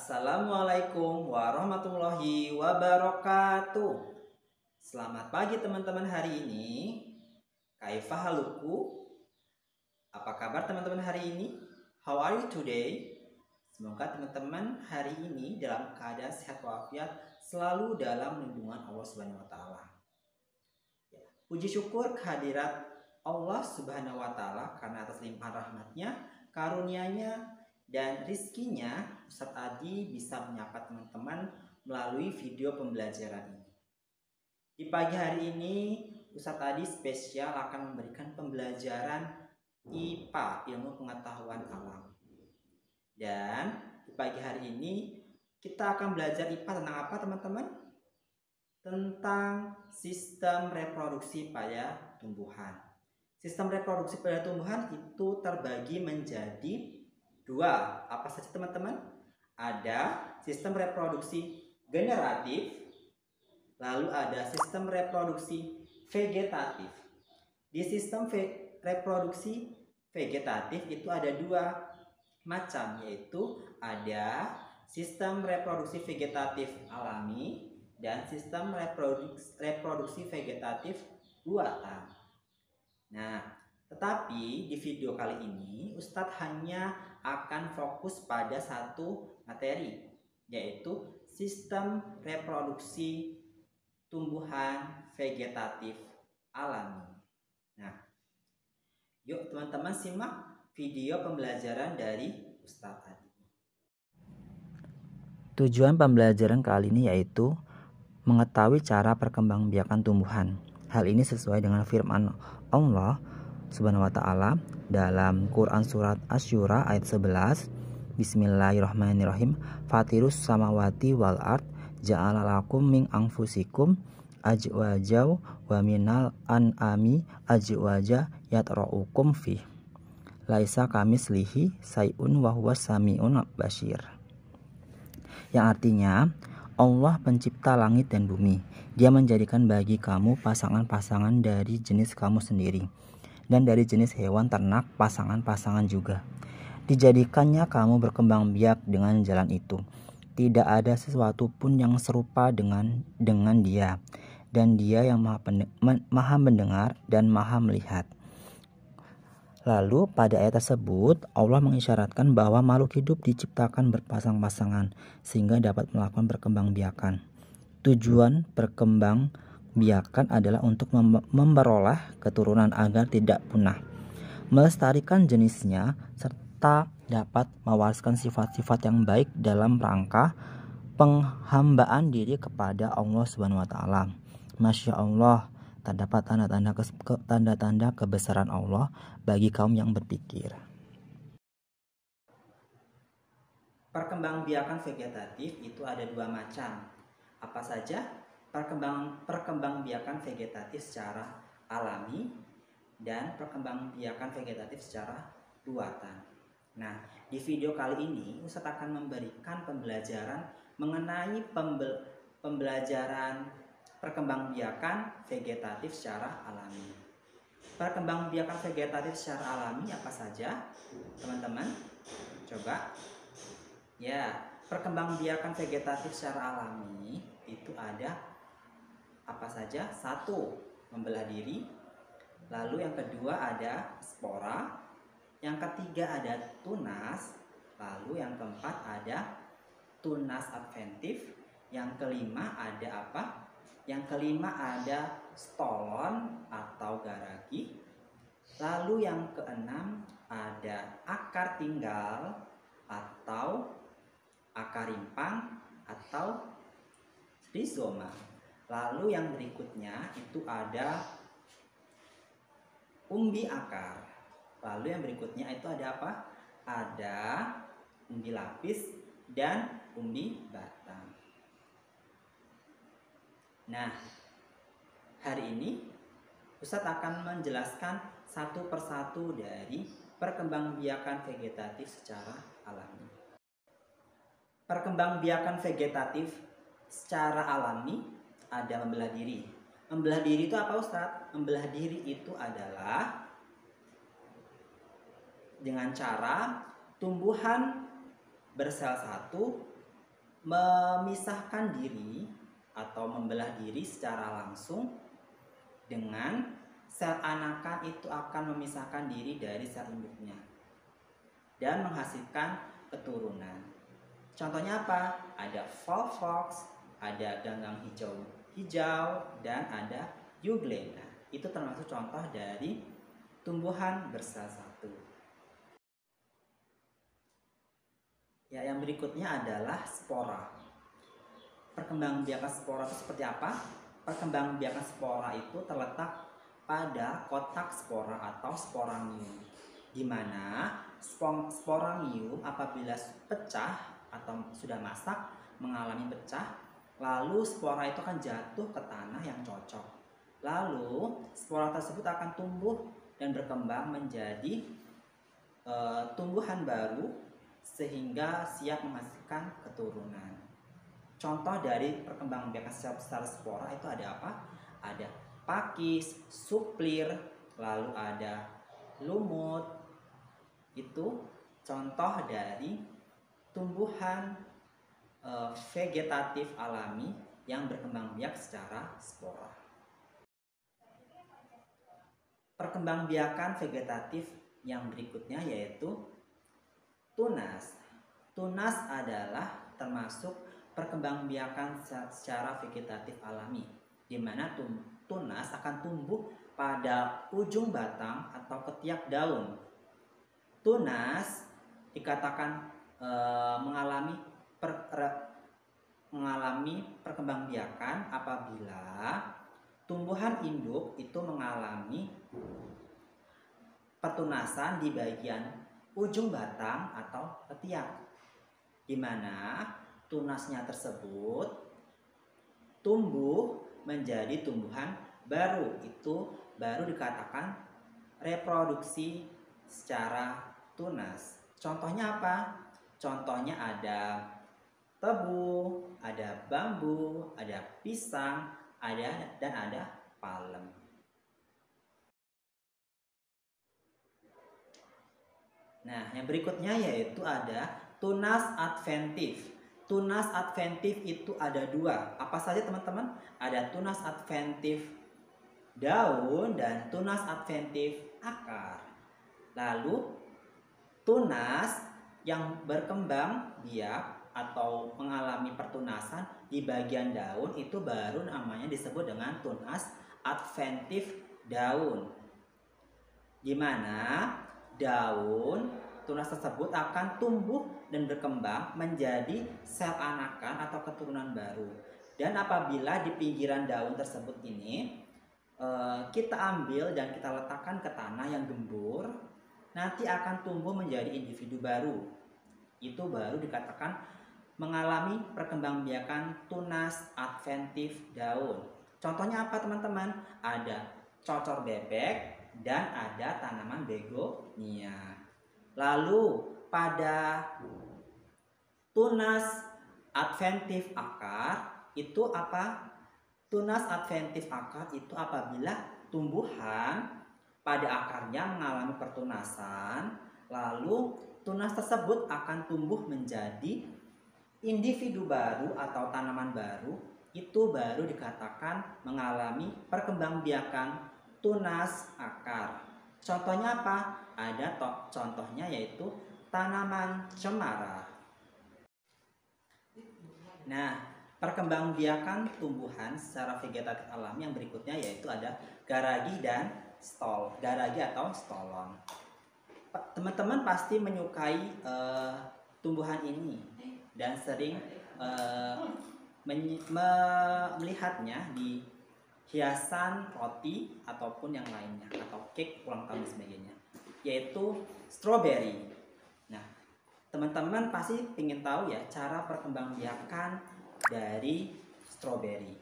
Assalamualaikum warahmatullahi wabarakatuh. Selamat pagi teman-teman hari ini. Kaifa haluku? Apa kabar teman-teman hari ini? How are you today? Semoga teman-teman hari ini dalam keadaan sehat walafiat, selalu dalam lindungan Allah Subhanahu wa taala. Puji syukur kehadirat Allah Subhanahu wa taala karena atas limpahan rahmatnya, karunia-Nya dan rizkinya, Ustadz Adi bisa menyapa teman-teman melalui video pembelajaran ini. Di pagi hari ini, Ustadz Adi spesial akan memberikan pembelajaran IPA, ilmu pengetahuan alam. Dan di pagi hari ini, kita akan belajar IPA tentang apa teman-teman? Tentang sistem reproduksi pada tumbuhan. Sistem reproduksi pada tumbuhan itu terbagi menjadi dua. Apa saja teman-teman? Ada sistem reproduksi generatif, lalu ada sistem reproduksi vegetatif. Di sistem reproduksi vegetatif itu ada dua macam, yaitu ada sistem reproduksi vegetatif alami dan sistem reproduksi vegetatif buatan. Nah, tetapi di video kali ini Ustadz hanya akan fokus pada satu materi, yaitu sistem reproduksi tumbuhan vegetatif alami. Nah, yuk teman-teman simak video pembelajaran dari Ustadz Adi. Tujuan pembelajaran kali ini yaitu mengetahui cara perkembangbiakan tumbuhan. Hal ini sesuai dengan firman Allah Subhanahu wa taala dalam Quran surat Asy-Syura ayat 11. Bismillahirrahmanirrahim. Fatirus samawati wal ard ja'ala lakum min anfusikum azwajaw wa minal an'ami azwaja yatra'ukum fi. Laisa kamislihi sayun wa huwas samiun basyir. Yang artinya, Allah pencipta langit dan bumi. Dia menjadikan bagi kamu pasangan-pasangan dari jenis kamu sendiri, dan dari jenis hewan ternak pasangan-pasangan juga. Dijadikannya kamu berkembang biak dengan jalan itu. Tidak ada sesuatu pun yang serupa dengan Dia, dan Dia yang maha mendengar dan maha melihat. Lalu pada ayat tersebut Allah mengisyaratkan bahwa makhluk hidup diciptakan berpasang-pasangan sehingga dapat melakukan perkembangbiakan. Tujuan perkembangbiakan adalah untuk memperoleh keturunan agar tidak punah, melestarikan jenisnya, serta dapat mewariskan sifat-sifat yang baik dalam rangka penghambaan diri kepada Allah Subhanahu wa taala. Masya Allah, terdapat tanda-tanda kebesaran Allah bagi kaum yang berpikir. Perkembangbiakan vegetatif itu ada dua macam. Apa saja? Perkembangbiakan vegetatif secara alami dan perkembangbiakan vegetatif secara buatan. Nah, di video kali ini Ustadz akan memberikan pembelajaran mengenai pembelajaran perkembangbiakan vegetatif secara alami. Perkembangbiakan vegetatif secara alami apa saja, teman-teman? Coba. Ya, perkembangbiakan vegetatif secara alami itu ada apa saja? Satu, membelah diri. Lalu yang kedua ada spora. Yang ketiga ada tunas. Lalu yang keempat ada tunas adventif. Yang kelima ada apa? Yang kelima ada stolon atau garagi. Lalu yang keenam ada akar tinggal atau akar rimpang atau rizoma. Lalu yang berikutnya itu ada umbi akar. Lalu yang berikutnya itu ada apa? Ada umbi lapis dan umbi batang. Nah, hari ini Ustadz akan menjelaskan satu persatu dari perkembangbiakan vegetatif secara alami. Perkembangbiakan vegetatif secara alami ada membelah diri. Membelah diri itu apa Ustadz? Membelah diri itu adalah dengan cara tumbuhan bersel satu memisahkan diri atau membelah diri secara langsung dengan sel anakan itu akan memisahkan diri dari sel induknya dan menghasilkan keturunan. Contohnya apa? Ada volvox, ada ganggang hijau, dan ada euglena. Itu termasuk contoh dari tumbuhan bersel satu. Ya, yang berikutnya adalah spora. Perkembangbiakan spora itu seperti apa? Perkembangbiakan spora itu terletak pada kotak spora atau sporamium, di mana sporamium apabila pecah atau sudah masak mengalami pecah, lalu spora itu akan jatuh ke tanah yang cocok. Lalu spora tersebut akan tumbuh dan berkembang menjadi tumbuhan baru sehingga siap menghasilkan keturunan. Contoh dari perkembangbiakan secara spora itu ada apa? Ada pakis, suplir, lalu ada lumut. Itu contoh dari tumbuhan vegetatif alami yang berkembang biak secara spora. Perkembangbiakan vegetatif yang berikutnya yaitu tunas. Tunas adalah termasuk perkembangbiakan secara vegetatif alami, di mana tunas akan tumbuh pada ujung batang atau ketiak daun. Tunas dikatakan mengalami perkembangbiakan apabila tumbuhan induk itu mengalami pertunasan di bagian ujung batang atau ketiak, di mana tunasnya tersebut tumbuh menjadi tumbuhan baru. Itu baru dikatakan reproduksi secara tunas. Contohnya apa? Contohnya ada tebu, ada bambu, ada pisang, dan ada palem. Nah, yang berikutnya yaitu ada tunas adventif. Tunas adventif itu ada dua. Apa saja teman-teman? Ada tunas adventif daun dan tunas adventif akar. Lalu tunas yang berkembang biak atau mengalami pertunasan di bagian daun itu baru namanya disebut dengan tunas adventif daun, di mana daun tunas tersebut akan tumbuh dan berkembang menjadi sel anakan atau keturunan baru. Dan apabila di pinggiran daun tersebut ini kita ambil dan kita letakkan ke tanah yang gembur, nanti akan tumbuh menjadi individu baru. Itu baru dikatakan mengalami perkembangbiakan tunas adventif daun. Contohnya apa teman-teman? Ada cocor bebek dan ada tanaman begonia. Lalu pada tunas adventif akar itu apa? Tunas adventif akar itu apabila tumbuhan pada akarnya mengalami pertunasan, lalu tunas tersebut akan tumbuh menjadi individu baru atau tanaman baru. Itu baru dikatakan mengalami perkembangbiakan tunas akar. Contohnya apa? Ada contohnya yaitu tanaman cemara. Nah, perkembangbiakan tumbuhan secara vegetatif alami yang berikutnya yaitu ada garagi dan garagi atau stolon. Teman-teman pasti menyukai tumbuhan ini dan sering melihatnya di hiasan roti ataupun yang lainnya atau cake ulang tahun dan sebagainya, yaitu strawberry. Nah, teman-teman pasti ingin tahu ya cara perkembangbiakan dari strawberry.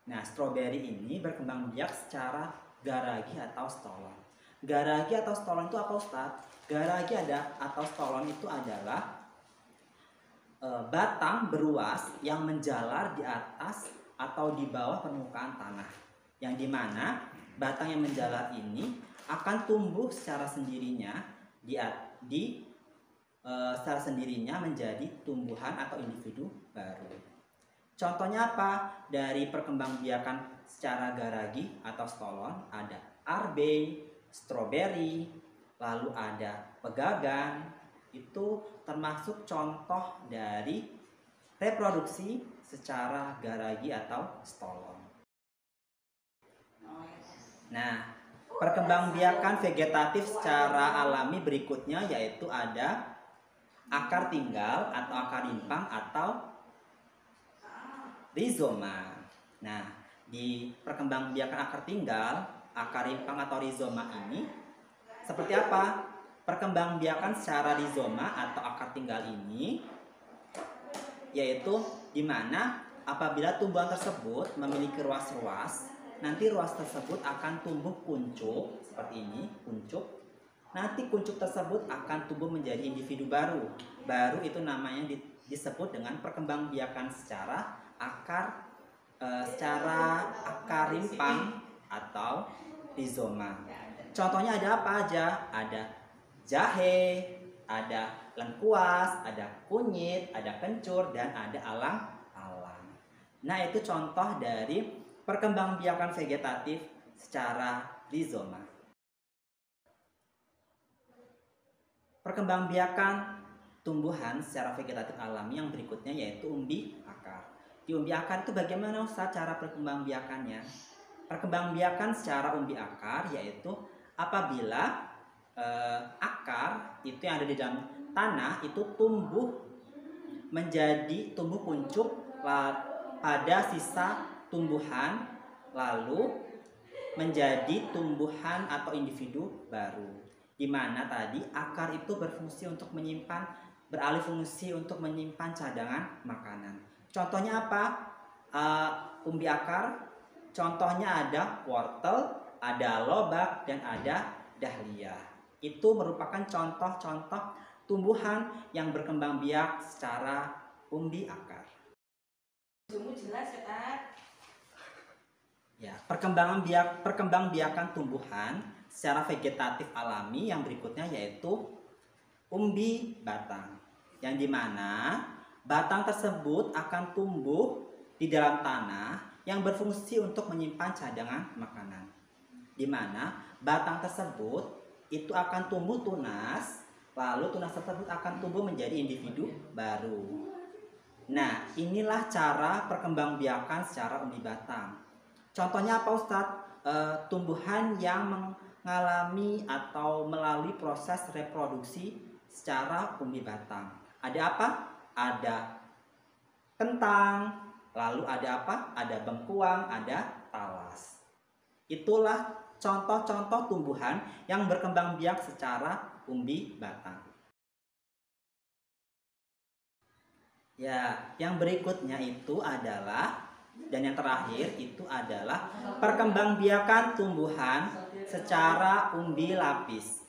Nah, strawberry ini berkembang biak secara garagi atau stolon. Garagi atau stolon itu apa, Ustadz? Garagi atau stolon itu adalah batang beruas yang menjalar di atas atau di bawah permukaan tanah, yang dimana batang yang menjalar ini akan tumbuh secara sendirinya di secara sendirinya menjadi tumbuhan atau individu baru. Contohnya apa? Dari perkembangbiakan secara garagi atau stolon ada arbe, stroberi, lalu ada pegagan. Itu termasuk contoh dari reproduksi secara garagi atau stolon. Nah, perkembangbiakan vegetatif secara alami berikutnya yaitu ada akar tinggal atau akar rimpang atau rizoma. Nah, di perkembangbiakan akar tinggal, akar rimpang atau rizoma ini seperti apa? Perkembangbiakan secara rizoma atau akar tinggal ini yaitu di mana apabila tumbuhan tersebut memiliki ruas-ruas, nanti ruas tersebut akan tumbuh kuncup seperti ini, kuncup. Nanti kuncup tersebut akan tumbuh menjadi individu baru. Baru itu namanya disebut dengan perkembangbiakan secara akar rimpang atau rizoma. Contohnya ada apa aja? Ada jahe, ada lengkuas, ada kunyit, ada kencur, dan ada alang-alang. Nah, itu contoh dari perkembangbiakan vegetatif secara rizoma. Perkembangbiakan tumbuhan secara vegetatif alami yang berikutnya yaitu umbi akar. Di umbi akar itu bagaimana Ustaz cara perkembangbiakannya? Perkembangbiakan secara umbi akar yaitu apabila akar itu yang ada di dalam tanah itu tumbuh kuncup pada sisa tumbuhan lalu menjadi tumbuhan atau individu baru. Di mana tadi akar itu beralih fungsi untuk menyimpan cadangan makanan. Contohnya apa? Umbi akar, contohnya ada wortel, ada lobak, dan ada dahlia. Itu merupakan contoh-contoh tumbuhan yang berkembang biak secara umbi akar. Ya, perkembangbiakan tumbuhan secara vegetatif alami yang berikutnya yaitu umbi batang, yang dimana batang tersebut akan tumbuh di dalam tanah yang berfungsi untuk menyimpan cadangan makanan, dimana batang tersebut itu akan tumbuh tunas, lalu tunas tersebut akan tumbuh menjadi individu baru. Nah, inilah cara perkembangbiakan secara umbi batang. Contohnya apa Ustadz? Tumbuhan yang mengalami atau melalui proses reproduksi secara umbi batang. Ada apa? Ada kentang, lalu ada apa? Ada bengkuang, ada talas. Itulah contoh-contoh tumbuhan yang berkembang biak secara umbi batang. Ya, yang berikutnya itu adalah dan yang terakhir itu adalah perkembangbiakan tumbuhan secara umbi lapis.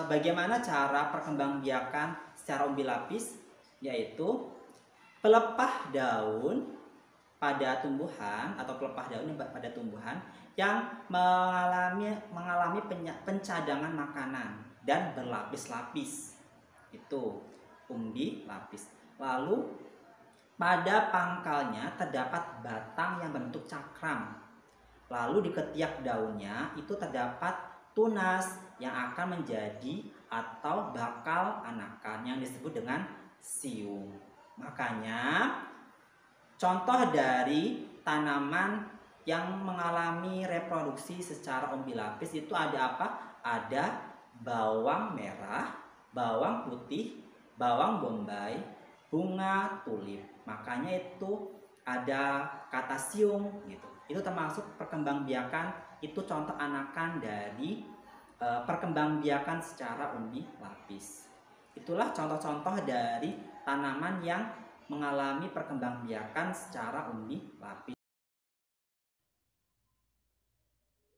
Bagaimana cara perkembangbiakan secara umbi lapis? Yaitu pelepah daun pada tumbuhan atau pelepah daun pada tumbuhan yang mengalami pencadangan makanan dan berlapis-lapis. Itu umbi lapis. Lalu pada pangkalnya terdapat batang yang bentuk cakram. Lalu di ketiak daunnya itu terdapat tunas yang akan menjadi atau bakal anakan yang disebut dengan siung. Makanya contoh dari tanaman yang mengalami reproduksi secara umbi lapis itu ada apa? Ada bawang merah, bawang putih, bawang bombay, bunga tulip. Makanya itu ada kata siung gitu. Itu termasuk perkembangbiakan, itu contoh anakan dari perkembangbiakan secara umbi lapis. Itulah contoh-contoh dari tanaman yang mengalami perkembangbiakan secara umbi lapis.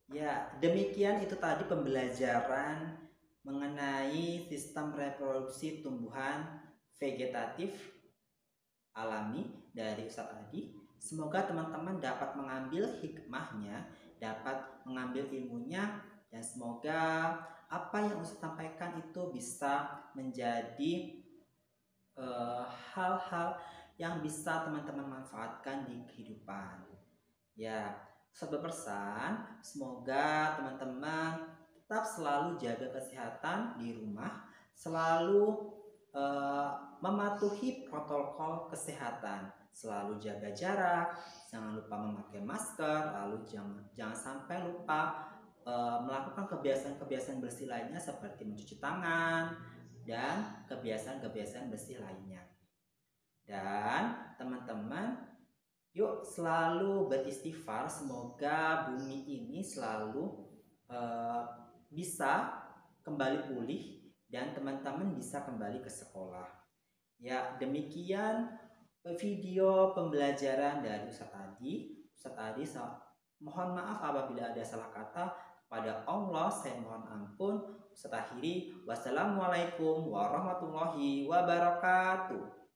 Ya, demikian itu tadi pembelajaran mengenai sistem reproduksi tumbuhan vegetatif alami dari Ustadz Adi. Semoga teman-teman dapat mengambil hikmahnya, dapat mengambil ilmunya, dan semoga apa yang Ustadz sampaikan itu bisa menjadi hal-hal yang bisa teman-teman manfaatkan di kehidupan. Ya, sobat berpesan, semoga teman-teman tetap selalu jaga kesehatan di rumah, selalu mematuhi protokol kesehatan, selalu jaga jarak, jangan lupa memakai masker, lalu jangan sampai lupa melakukan kebiasaan-kebiasaan bersih lainnya seperti mencuci tangan dan kebiasaan-kebiasaan bersih lainnya. Dan teman-teman, yuk selalu beristighfar, semoga bumi ini selalu bisa kembali pulih dan teman-teman bisa kembali ke sekolah. Ya, demikian video pembelajaran dari Ustadz Adi. Ustadz Adi mohon maaf apabila ada salah kata. Pada Allah saya mohon ampun. Ustadz akhiri, wassalamualaikum warahmatullahi wabarakatuh.